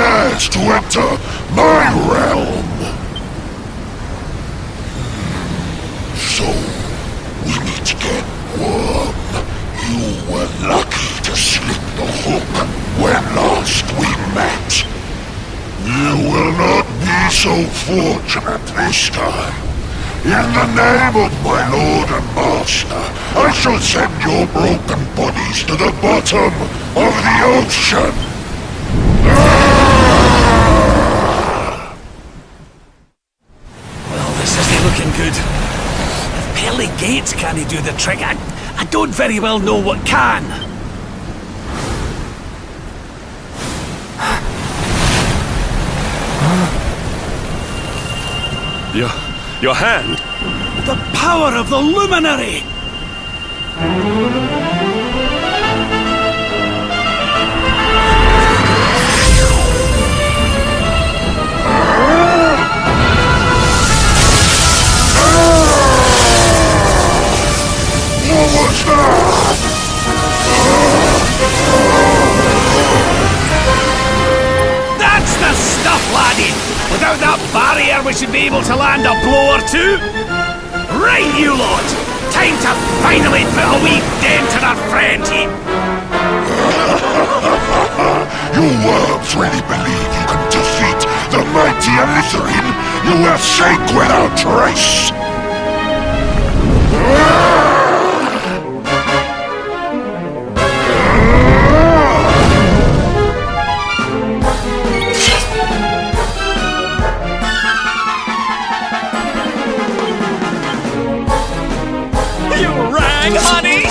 dares to enter my realm? So, we need to get one. You were lucky to slip the hook when last we met. You will not be so fortunate this time. In the name of my lord and master, I shall send your broken bodies to the bottom of the ocean. Well, this isn't looking good. If pearly gates can't do the trick, I don't very well know what can. Your hand? The power of the luminary! What was that? That's the stuff, laddie! Without that barrier, we should be able to land a blow or two. Right, you lot! Time to finally put a wee dent in our friend heap! You worms really believe you can defeat the mighty Alizarin? You will sink without trace! Honey!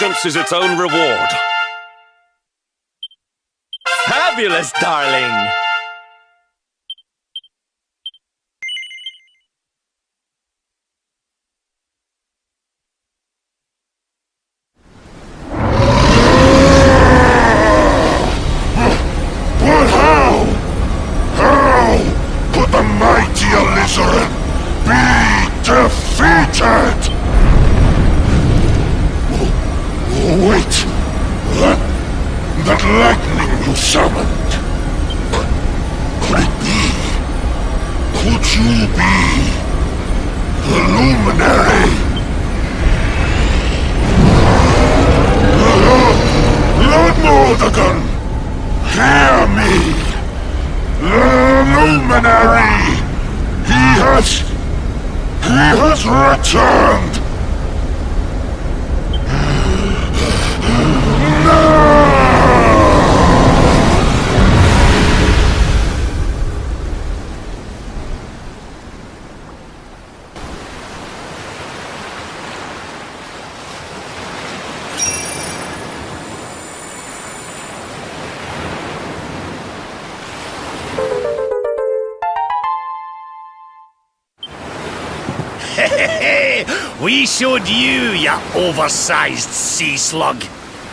Indulgence is its own reward. Fabulous, darling! But how? How could the mighty Alizarin be defeated? Wait! That lightning you summoned. Could it be? Could you be the luminary? Lord Mordegon, hear me! The luminary! He has returned! We showed you, ya oversized sea slug.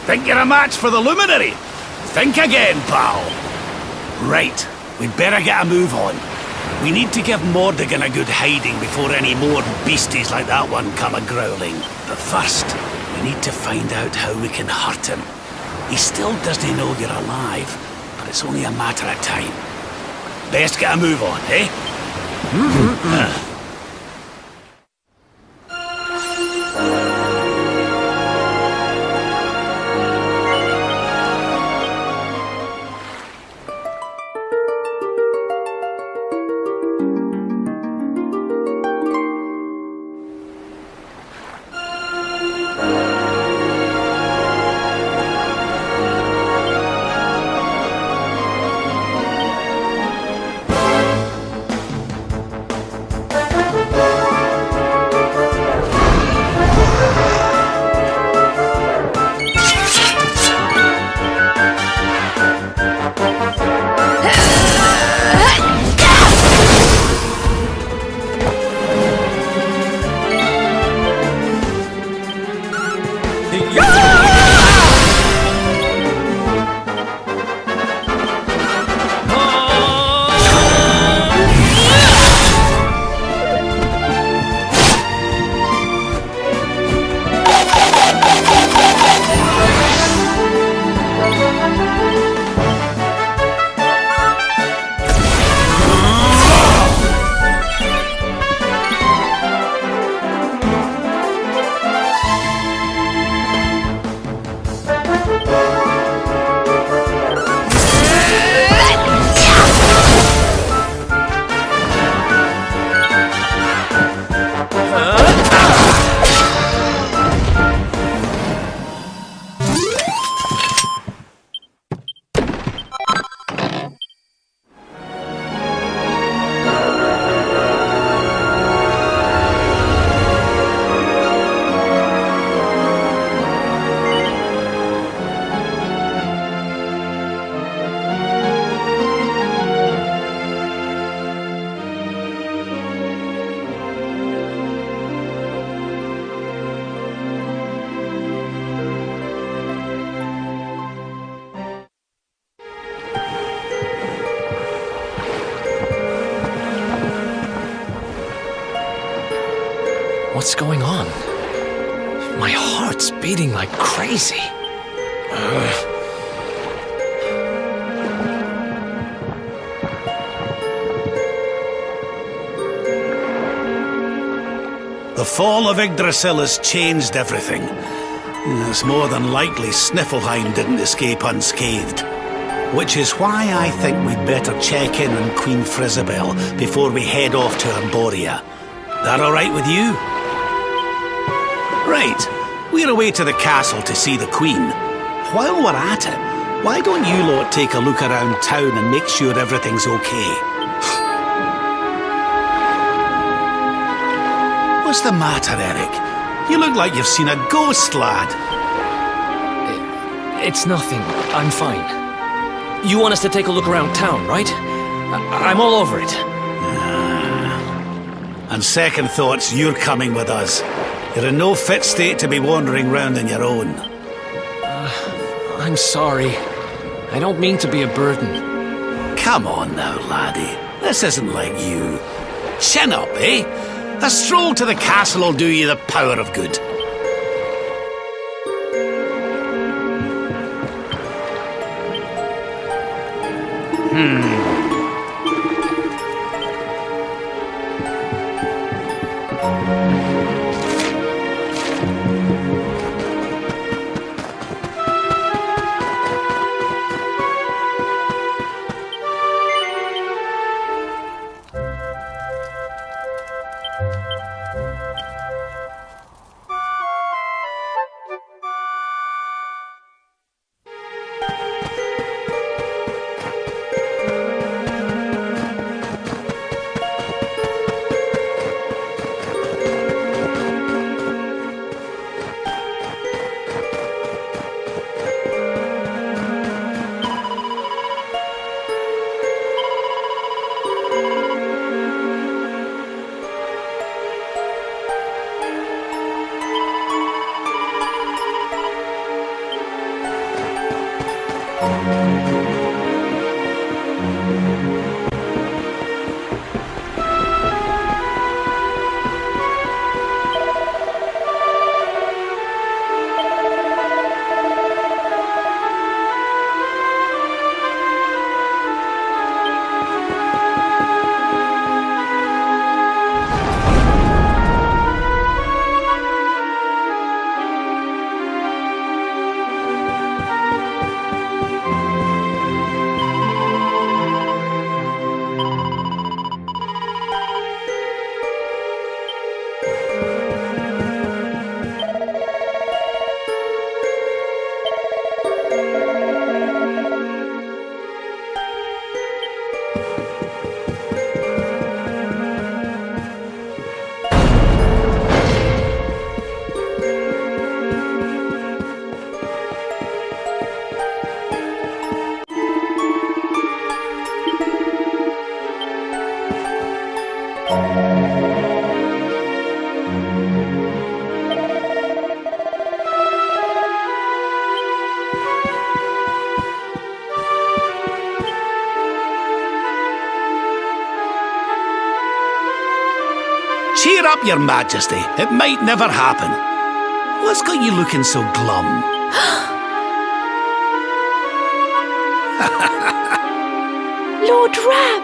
Think you're a match for the luminary? Think again, pal. Right, we'd better get a move on. We need to give Mordegon a good hiding before any more beasties like that one come a-growling. But first, we need to find out how we can hurt him. He still doesn't know you're alive, but it's only a matter of time. Best get a move on, eh? What's going on? My heart's beating like crazy. The fall of Yggdrasil has changed everything. It's more than likely Sniffleheim didn't escape unscathed. Which is why I think we'd better check in on Queen Frizabel before we head off to Arborea. That all right with you? Right, we're away to the castle to see the Queen. While we're at it, why don't you lot take a look around town and make sure everything's okay? What's the matter, Eric? You look like you've seen a ghost, lad. It's nothing. I'm fine. You want us to take a look around town, right? I'm all over it. On second thoughts, you're coming with us. You're in no fit state to be wandering round on your own. I'm sorry. I don't mean to be a burden. Come on now, laddie. This isn't like you. Chin up, eh? A stroll to the castle will do you the power of good. Cheer up, your majesty. It might never happen. What's got you looking so glum? Lord Rab!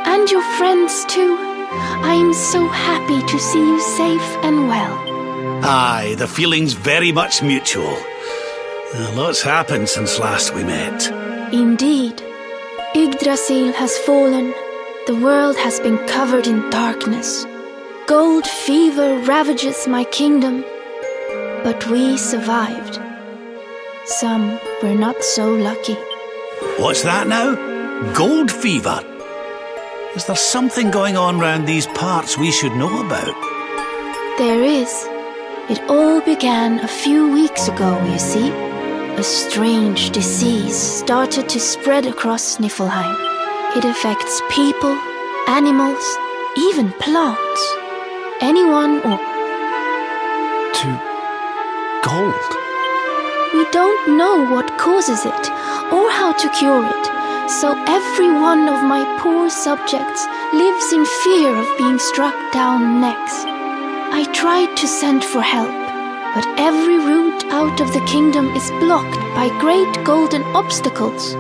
And your friends too. I am so happy to see you safe and well. Aye, the feeling's very much mutual. A lot's happened since last we met. Indeed. Yggdrasil has fallen. The world has been covered in darkness. Gold fever ravages my kingdom. But we survived. Some were not so lucky. What's that now? Gold fever? Is there something going on round these parts we should know about? There is. It all began a few weeks ago, you see. A strange disease started to spread across Niflheim. It affects people, animals, even plants. Anyone or... To gold. We don't know what causes it or how to cure it, so every one of my poor subjects lives in fear of being struck down next. I tried to send for help, but every route out of the kingdom is blocked by great golden obstacles.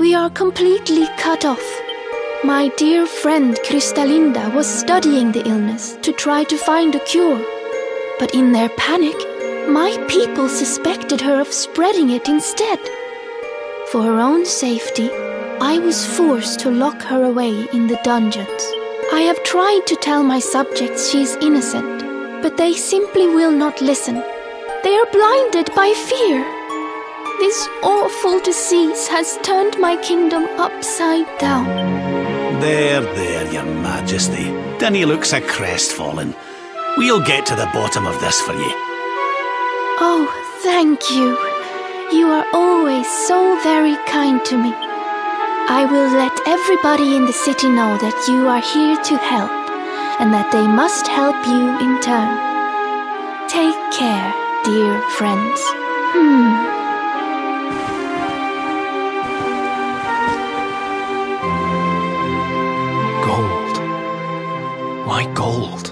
We are completely cut off. My dear friend Kristalinda was studying the illness to try to find a cure. But in their panic, my people suspected her of spreading it instead. For her own safety, I was forced to lock her away in the dungeons. I have tried to tell my subjects she is innocent, but they simply will not listen. They are blinded by fear. This awful disease has turned my kingdom upside down. There, your majesty. Dinny looks a crestfallen. We'll get to the bottom of this for you. Oh, thank you. You are always so very kind to me. I will let everybody in the city know that you are here to help, and that they must help you in turn. Take care, dear friends. Gold. Why gold?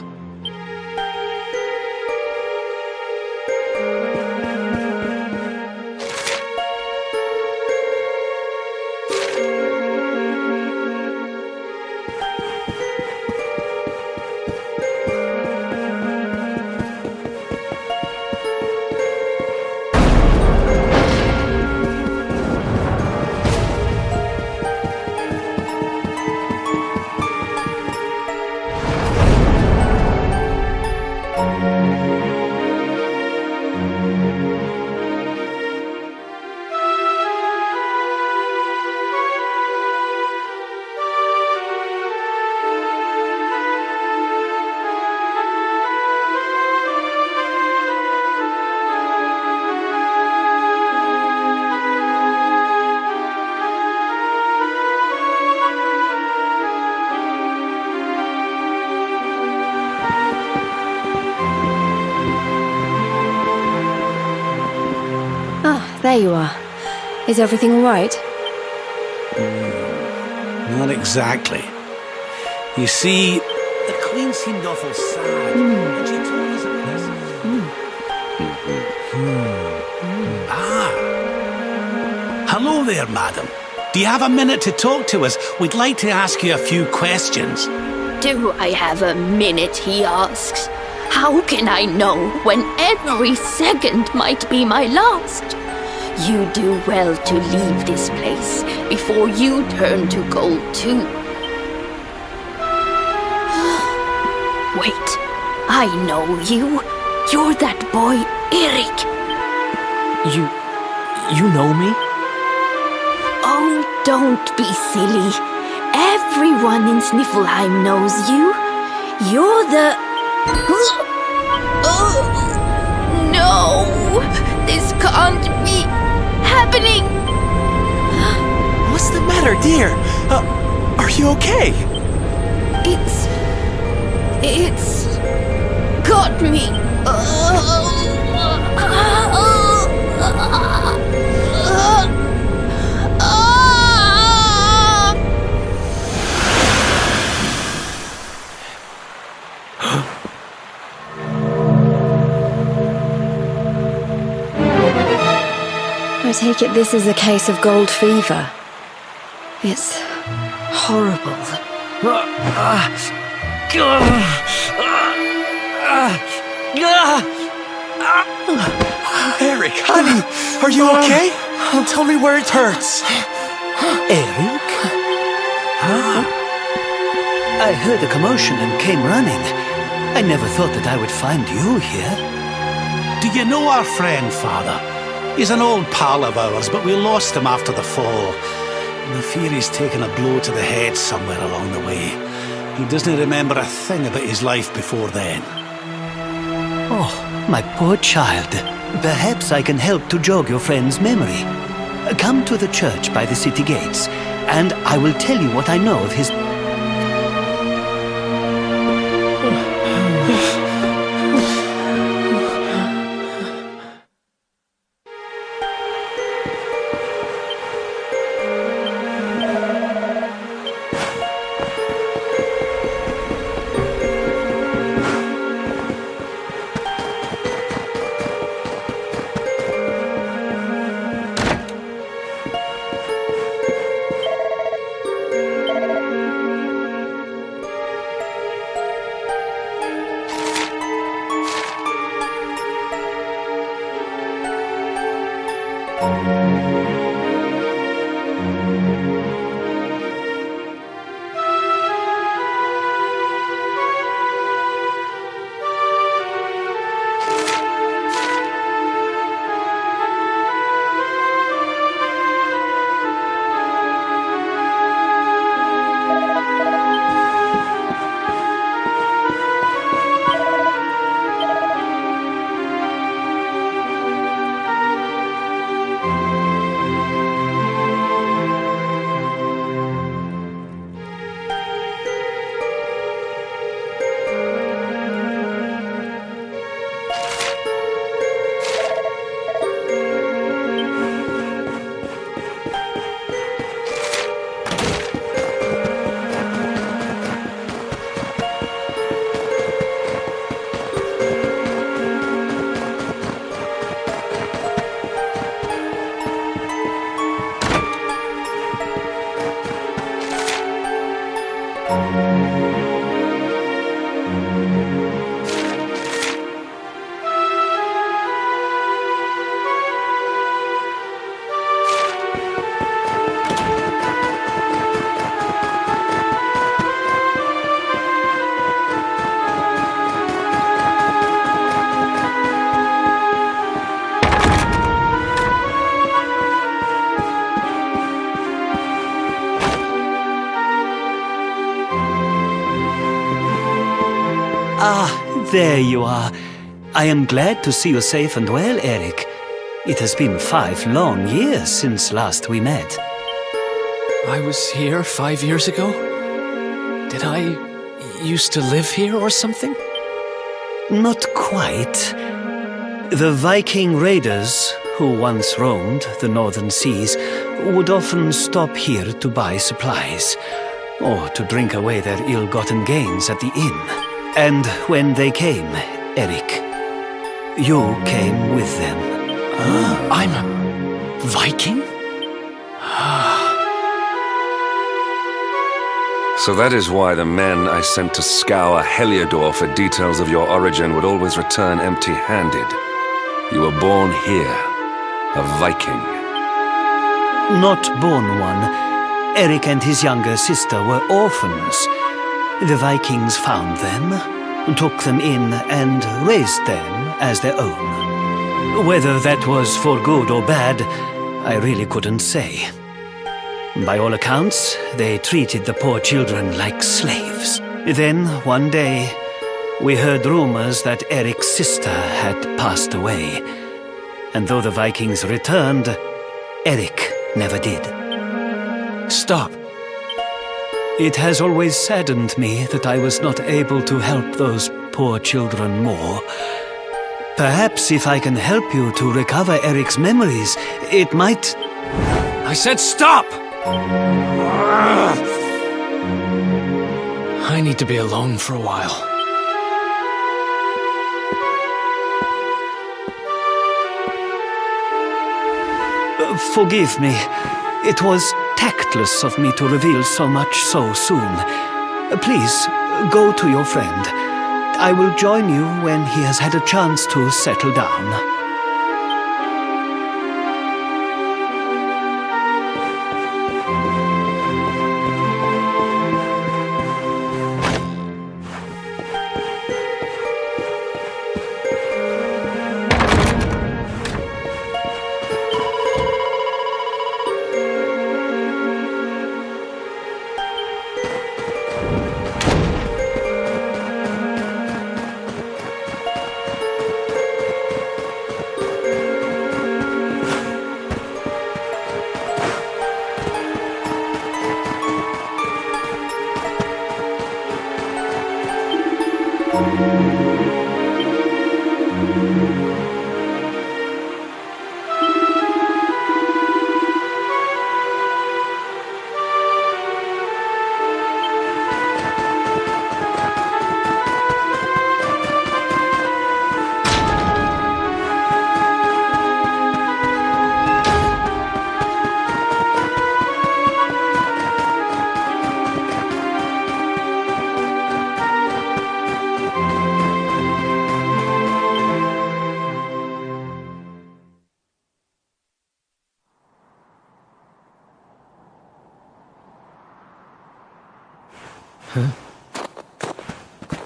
There you are. Is everything all right? Not exactly. You see, the Queen seemed awful sad, and she told us about this. Hello there, madam. Do you have a minute to talk to us? We'd like to ask you a few questions. Do I have a minute, he asks. How can I know when every second might be my last? You do well to leave this place before you turn to gold too. Wait, I know you. You're that boy, Eric. You know me? Oh, don't be silly. Everyone in Sniffelheim knows you. You're the... No! This can't be happening! What's the matter, dear? Are you okay? It's got me. I take it this is a case of gold fever. It's horrible. Eric, honey, are you okay? Tell me where it hurts. Eric? I heard a commotion and came running. I never thought that I would find you here. Do you know our friend, Father? He's an old pal of ours, but we lost him after the fall. And I fear he's taken a blow to the head somewhere along the way. He doesn't remember a thing about his life before then. Oh, my poor child. Perhaps I can help to jog your friend's memory. Come to the church by the city gates, and I will tell you what I know of his... There you are. I am glad to see you safe and well, Eric. It has been 5 long years since last we met. I was here 5 years ago? Did I used to live here or something? Not quite. The Viking raiders, who once roamed the northern seas, would often stop here to buy supplies, or to drink away their ill-gotten gains at the inn. And when they came, Eric, you came with them. I'm a Viking? So that is why the men I sent to scour Heliodor for details of your origin would always return empty-handed. You were born here, a Viking. Not born one. Eric and his younger sister were orphans. The Vikings found them, took them in, and raised them as their own. Whether that was for good or bad, I really couldn't say. By all accounts, they treated the poor children like slaves. Then, one day, we heard rumors that Eric's sister had passed away. And though the Vikings returned, Eric never did. Stop. It has always saddened me that I was not able to help those poor children more. Perhaps if I can help you to recover Eric's memories, it might... I said stop! I need to be alone for a while. Forgive me. It was tactless of me to reveal so much so soon. Please, go to your friend. I will join you when he has had a chance to settle down.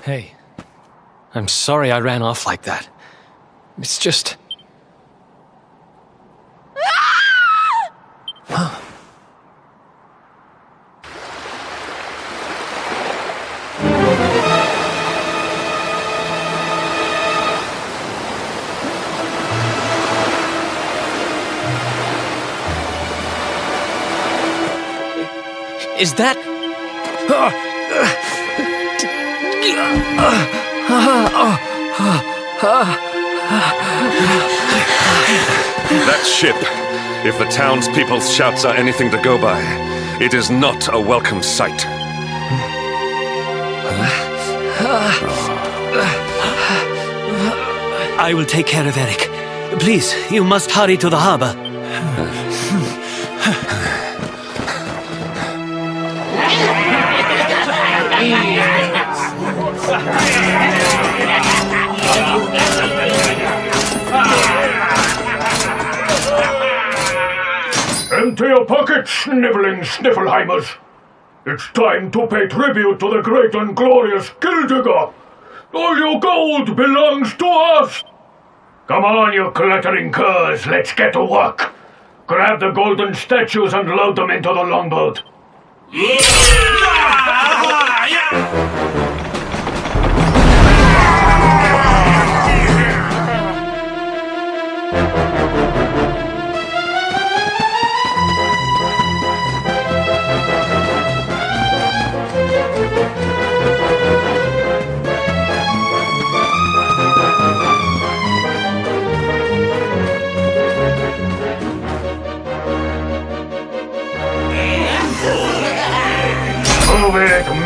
Hey, I'm sorry I ran off like that. It's just... Huh. Is that... That ship, if the townspeople's shouts are anything to go by, it is not a welcome sight. I will take care of Eric. Please, you must hurry to the harbor. Empty your pockets, sniveling Sniffelheimers! It's time to pay tribute to the great and glorious Gildigger! All your gold belongs to us! Come on, you clattering curs, let's get to work! Grab the golden statues and load them into the longboat!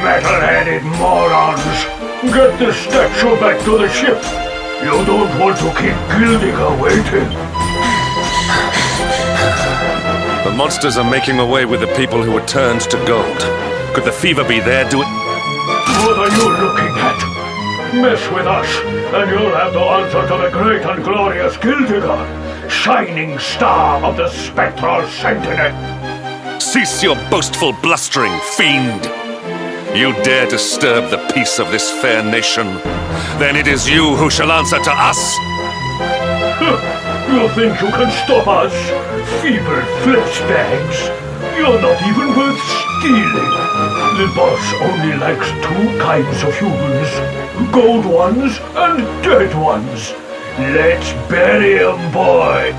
metal-headed morons! Get the statue back to the ship! You don't want to keep Gildiga waiting! The monsters are making away with the people who were turned to gold. Could the fever be there doing... What are you looking at? Mess with us, and you'll have to answer to the great and glorious Gildiga, shining star of the spectral sentinel. Cease your boastful blustering, fiend! You dare disturb the peace of this fair nation, then it is you who shall answer to us! You think you can stop us? Feeble flesh bags! You're not even worth stealing! The boss only likes two kinds of humans, gold ones and dead ones. Let's bury 'em, boy!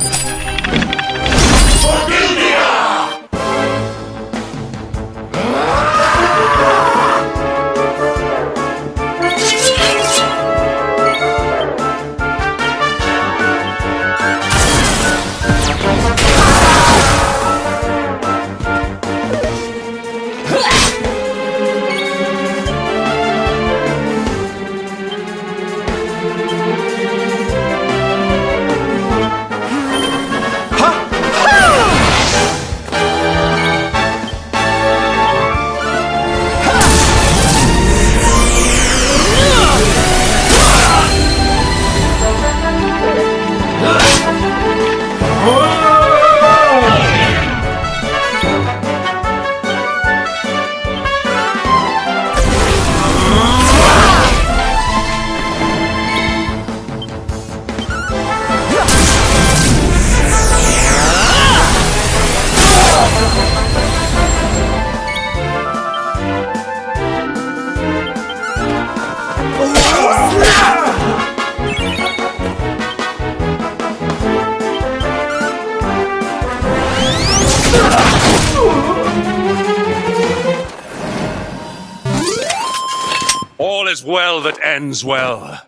All is well that ends well.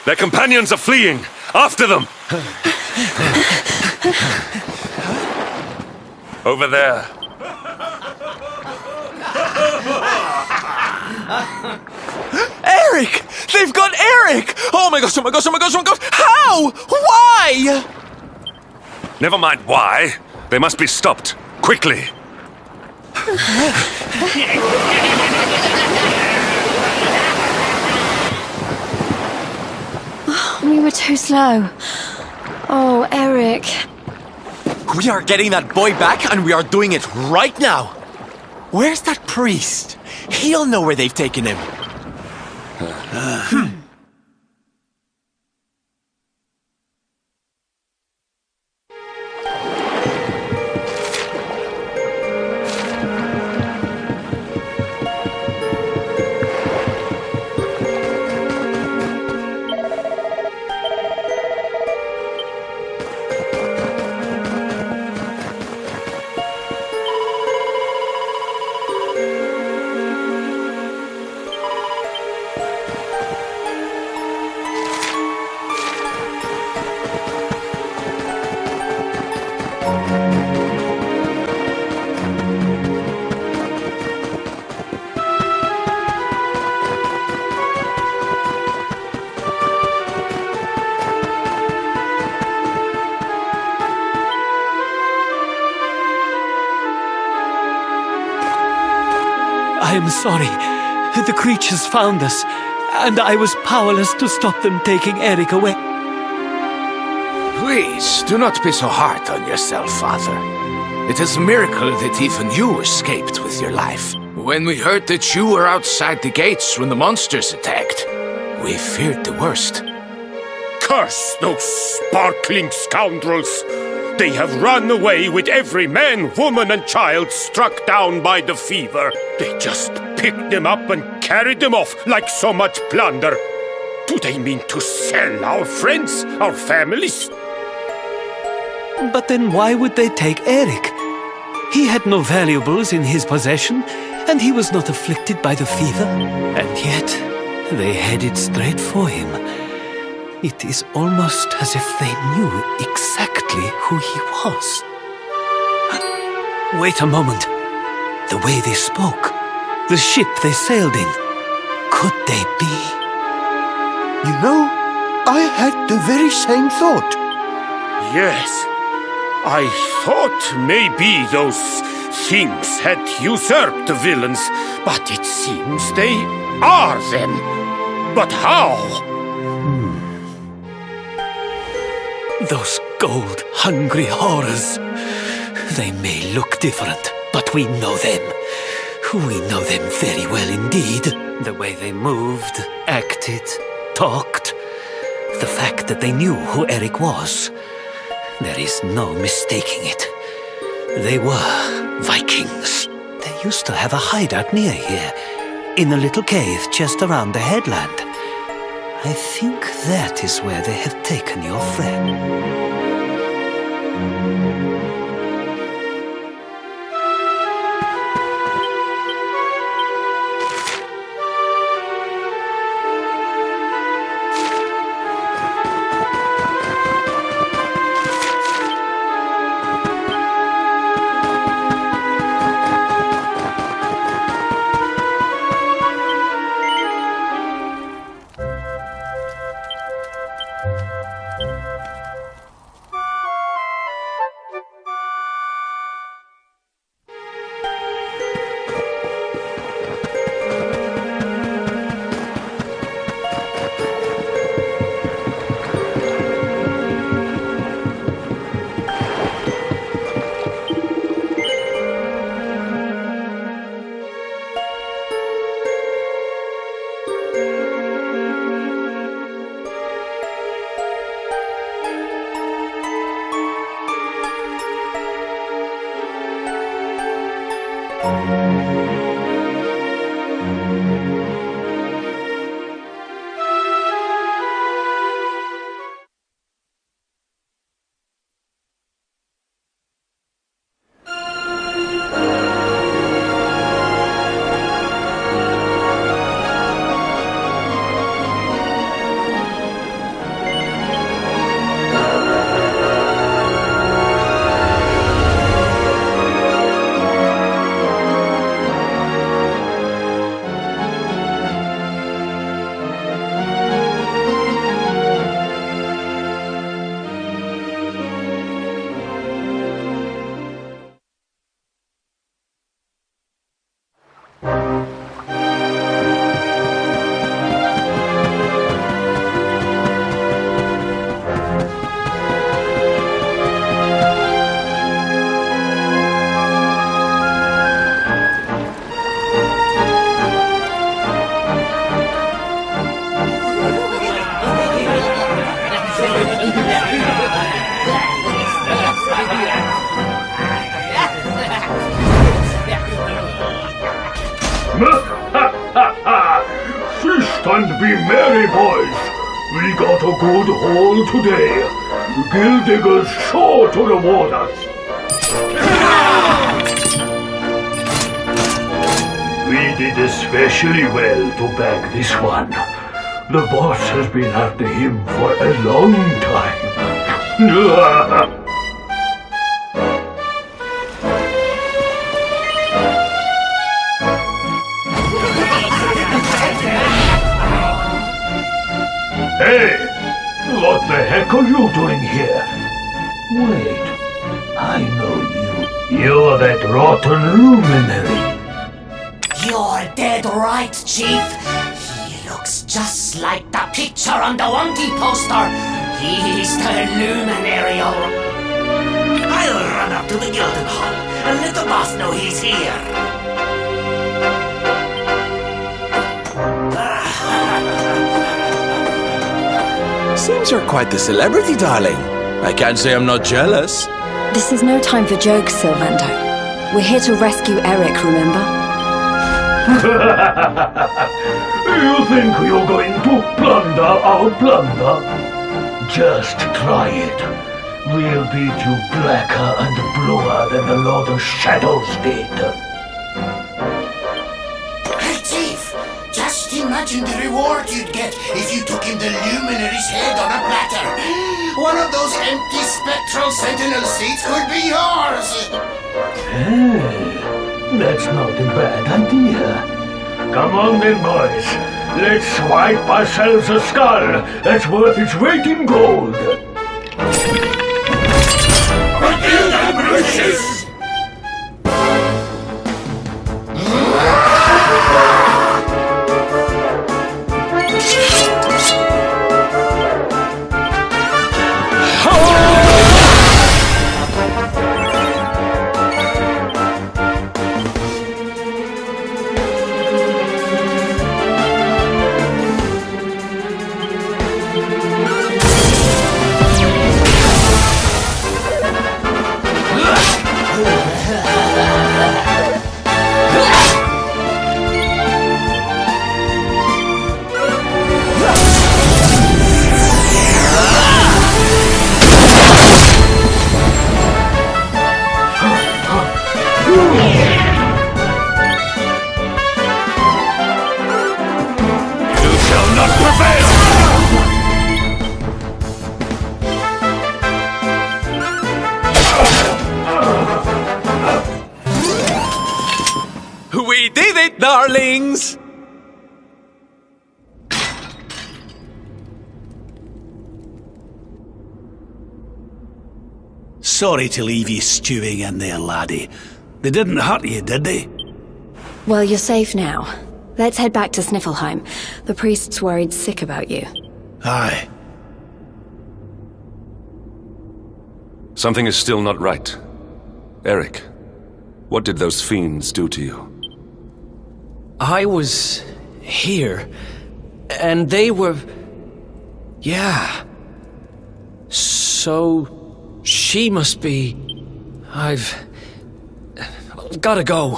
Their companions are fleeing! After them! Over there. Eric! They've got Eric! Oh my gosh, oh my gosh, oh my gosh, oh my gosh! How? Why? Never mind why. They must be stopped. Quickly. We were too slow. Oh, Eric. We are getting that boy back, and we are doing it right now. Where's that priest? He'll know where they've taken him. I am sorry. The creatures found us, and I was powerless to stop them taking Eric away. Please, do not be so hard on yourself, Father. It is a miracle that even you escaped with your life. When we heard that you were outside the gates when the monsters attacked, we feared the worst. Curse those sparkling scoundrels! They have run away with every man, woman, and child struck down by the fever. They just picked them up and carried them off like so much plunder. Do they mean to sell our friends, our families? But then why would they take Eric? He had no valuables in his possession, and he was not afflicted by the fever. And yet, They headed straight for him. It is almost as if they knew exactly who he was. Wait a moment. The way they spoke, the ship they sailed in, could they be? You know, I had the very same thought. Yes. I thought maybe those things had usurped the villains, but it seems they are them. But how? Those gold-hungry horrors. They may look different, but we know them. We know them very well indeed. The way they moved, acted, talked. The fact that they knew who Eric was. There is no mistaking it. They were Vikings. They used to have a hideout near here, in a little cave just around the headland. I think that is where they have taken your friend. Feast and be merry, boys. We got a good haul today. Gildigger's sure to reward us. We did especially well to bag this one. The boss has been after him for a long time. Hey! What the heck are you doing here? Wait, I know you. You're that rotten luminary. You're dead right, Chief. He looks just like the picture on the wanty poster. He's the luminary, all right. I'll run up to the Gilded Hall and let the boss know he's here. Seems you're quite the celebrity, darling. I can't say I'm not jealous. This is no time for jokes, Sylvando. We're here to rescue Eric, remember? You think you're going to plunder our plunder? Just try it. We'll beat you blacker and bluer than the Lord of Shadows did. Hey, Chief! Just you imagine the reward you'd get if you took him the Luminary's head on a platter. One of those empty spectral sentinel seats could be yours. Hey, that's not a bad idea. Come on then, boys. Let's swipe ourselves a skull that's worth its weight in gold. Forgive the Bruces! We did it, darlings! Sorry to leave you stewing in there, laddie. They didn't hurt you, did they? Well, you're safe now. Let's head back to Sniffelheim. The priest's worried sick about you. Aye. Something is still not right. Eric, what did those fiends do to you? I was here, and they were... Yeah. So, she must be... I've gotta go.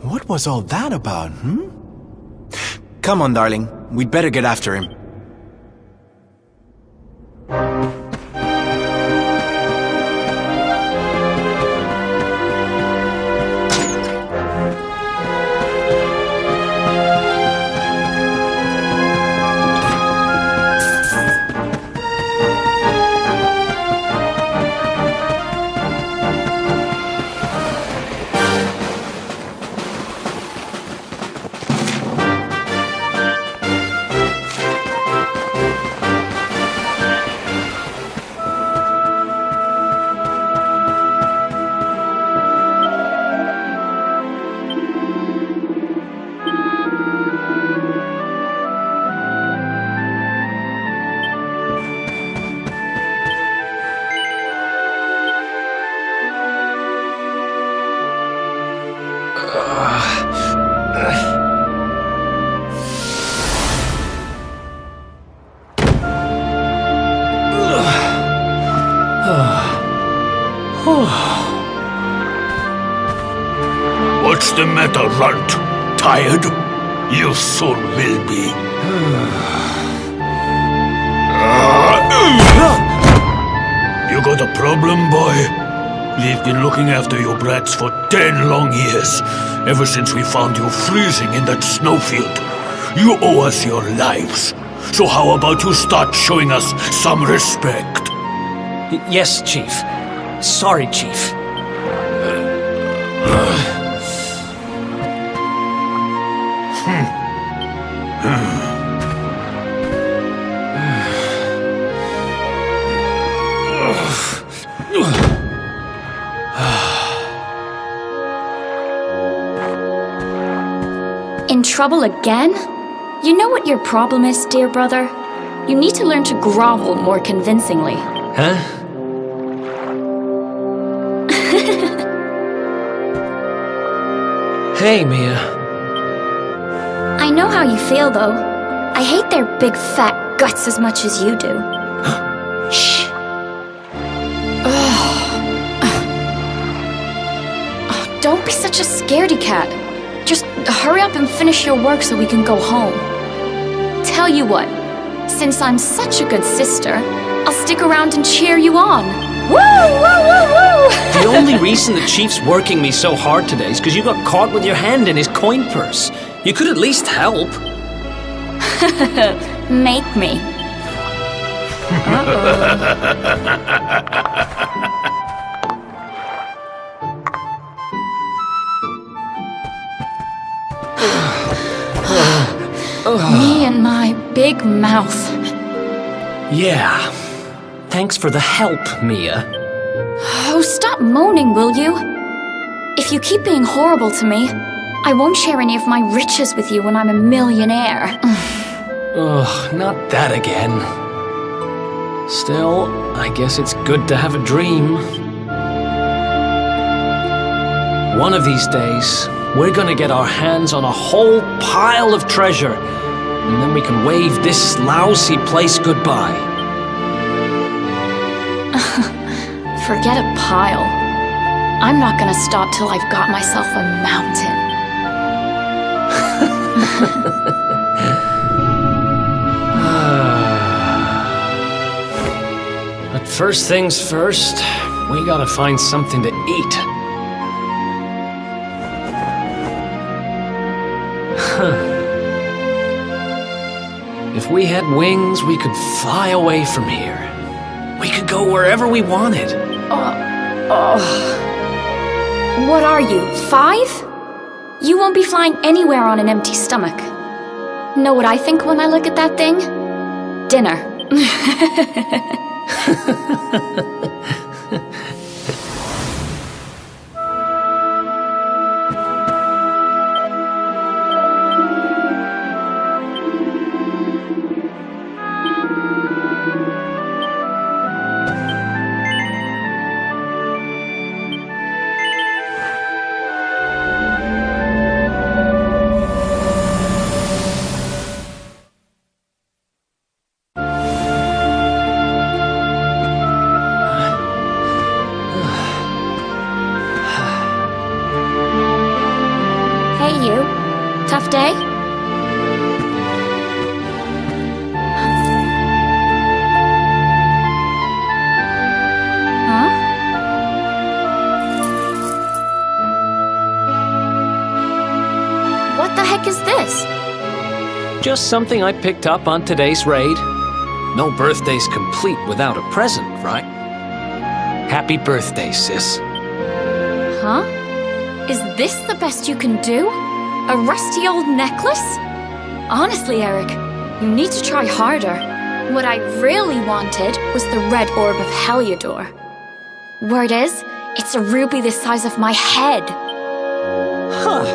What was all that about, Come on, darling. We'd better get after him. What's the matter, runt? Tired? You soon will be. You got a problem, boy? We've been looking after you brats for 10 long years, ever since we found you freezing in that snowfield. You owe us your lives. So how about you start showing us some respect? Yes, Chief. Sorry, Chief. In trouble again? You know what your problem is, dear brother? You need to learn to grovel more convincingly. Huh? Hey, Mia. I know how you feel, though. I hate their big fat guts as much as you do. Shh. Oh, don't be such a scaredy cat. Just hurry up and finish your work so we can go home. Tell you what, since I'm such a good sister, I'll stick around and cheer you on. Woo, woo, woo, woo! The only reason the chief's working me so hard today is because you got caught with your hand in his coin purse. You could at least help. Make me. Me and my big mouth. Yeah. Thanks for the help, Mia. Oh, stop moaning, will you? If you keep being horrible to me, I won't share any of my riches with you when I'm a millionaire. Ugh, not that again. Still, I guess it's good to have a dream. One of these days, we're gonna get our hands on a whole pile of treasure, and then we can wave this lousy place goodbye. Forget a pile. I'm not gonna stop till I've got myself a mountain. But first things first, we gotta find something to eat. If we had wings, we could fly away from here. We could go wherever we wanted. What are you, 5? You won't be flying anywhere on an empty stomach. Know what I think when I look at that thing? Dinner. Hey, you. Tough day? Huh? What the heck is this? Just something I picked up on today's raid. No birthday's complete without a present, right? Happy birthday, sis. Huh? Is this the best you can do? A rusty old necklace? Honestly, Eric, you need to try harder. What I really wanted was the red orb of Heliodor. Word is, it's a ruby the size of my head. Huh.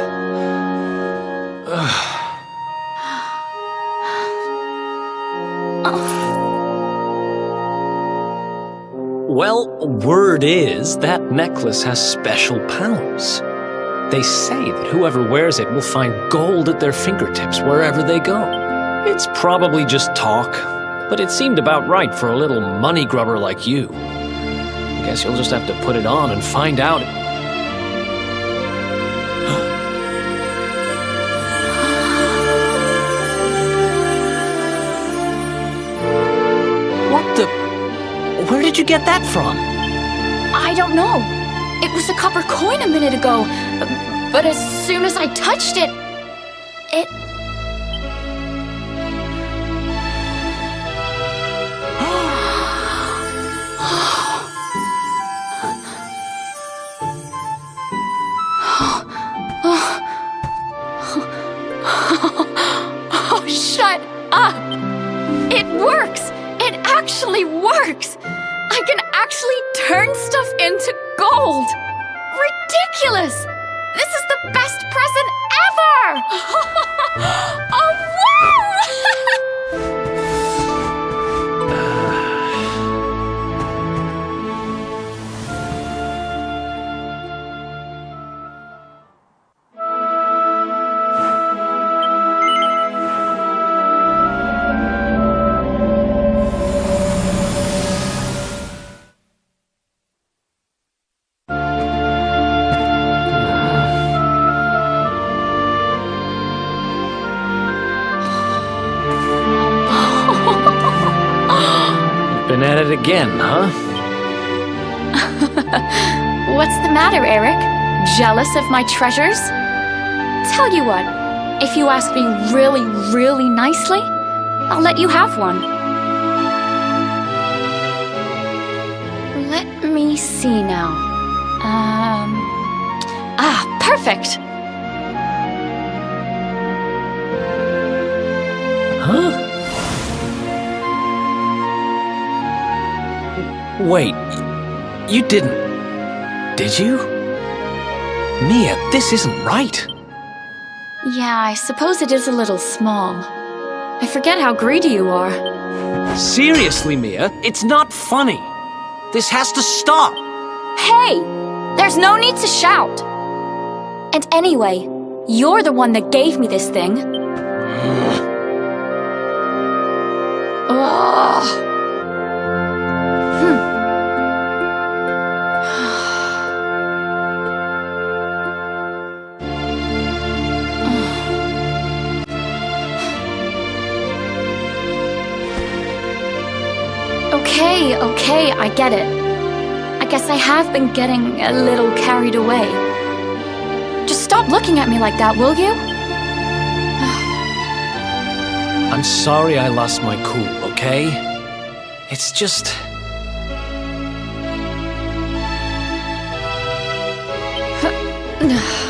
Well, word is that necklace has special powers. They say that whoever wears it will find gold at their fingertips wherever they go. It's probably just talk, but it seemed about right for a little money grubber like you. I guess you'll just have to put it on and find out. What the? Where did you get that from? I don't know. It was a copper coin a minute ago, but as soon as I touched it, Oh, shut up! It works! It actually works! I can actually turn stuff into gold! Ridiculous! This is the best present ever! Oh, wow! it again, huh? What's the matter, Eric? Jealous of my treasures? Tell you what, if you ask me really, really nicely, I'll let you have one. Let me see now. Perfect! Huh? Wait, you didn't... Did you? Mia, this isn't right. Yeah, I suppose it is a little small. I forget how greedy you are. Seriously, Mia, it's not funny. This has to stop. Hey! There's no need to shout! And anyway, you're the one that gave me this thing. Ugh. Okay, I get it. I guess I have been getting a little carried away. Just stop looking at me like that, will you? I'm sorry I lost my cool, okay? It's just...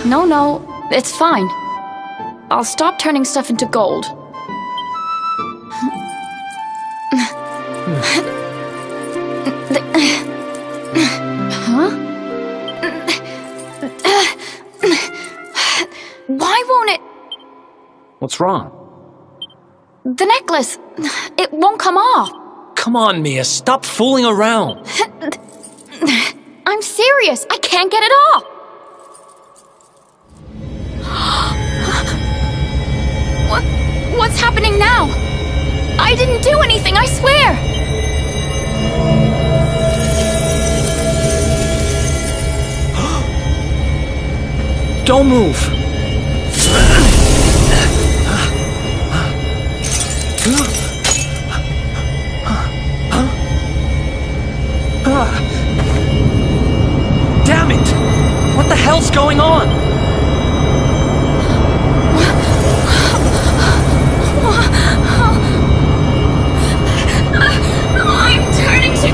No, it's fine. I'll stop turning stuff into gold. Huh? Why won't it... What's wrong? The necklace, it won't come off. Come on, Mia, stop fooling around. I'm serious, I can't get it off. What's happening now? I didn't do anything, I swear! Don't move! Damn it! What the hell's going on? I'm turning to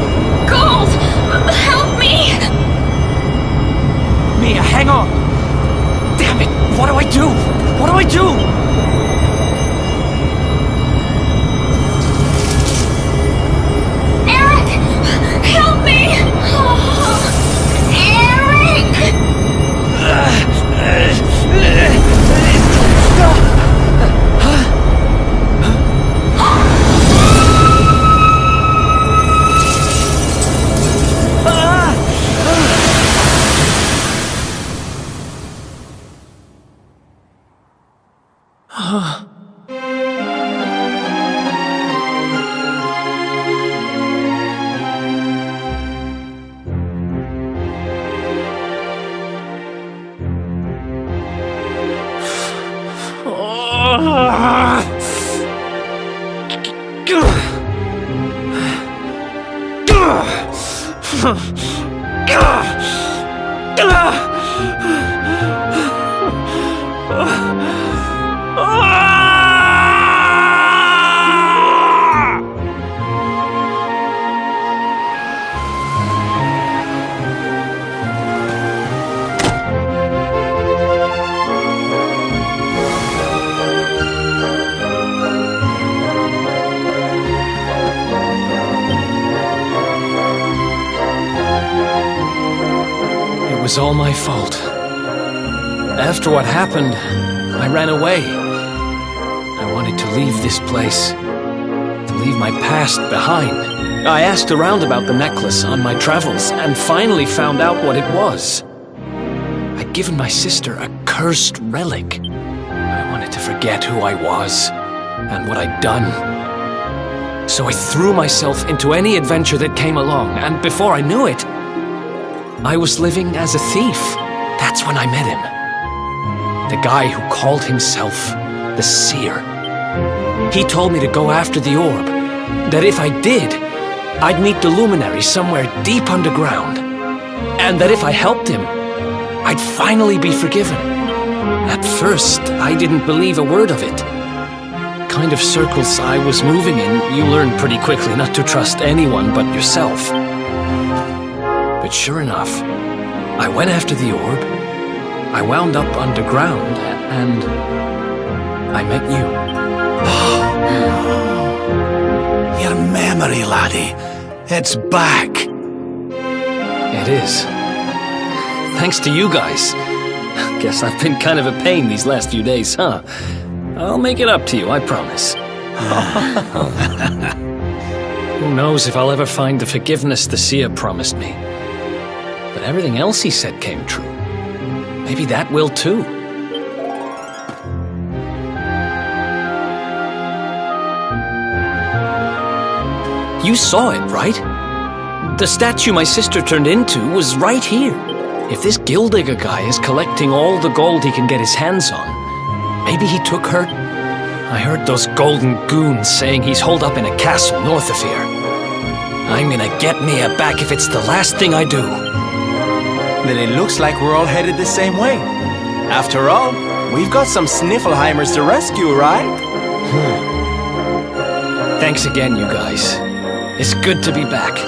gold! Help me! Mia, hang on! Damn it! What do I do? What do I do? Eric! Help me! Eric! It was all my fault. After what happened, I ran away. I wanted to leave this place, to leave my past behind. I asked around about the necklace on my travels, and finally found out what it was. I'd given my sister a cursed relic. I wanted to forget who I was, and what I'd done. So I threw myself into any adventure that came along, and before I knew it, I was living as a thief. That's when I met him. The guy who called himself the Seer. He told me to go after the orb, that if I did, I'd meet the luminary somewhere deep underground, and that if I helped him, I'd finally be forgiven. At first, I didn't believe a word of it. Kind of circles I was moving in, you learn pretty quickly not to trust anyone but yourself. But sure enough, I went after the orb, I wound up underground, and I met you. Your memory, laddie. It's back. It is. Thanks to you guys. Guess I've been kind of a pain these last few days, huh? I'll make it up to you, I promise. Who knows if I'll ever find the forgiveness the seer promised me. But everything else he said came true. Maybe that will too. You saw it, right? The statue my sister turned into was right here. If this Gildigger guy is collecting all the gold he can get his hands on, maybe he took her. I heard those golden goons saying he's holed up in a castle north of here. I'm gonna get Mia back if it's the last thing I do. Then it looks like we're all headed the same way. After all, we've got some Sniffelheimers to rescue, right? Thanks again, you guys. It's good to be back.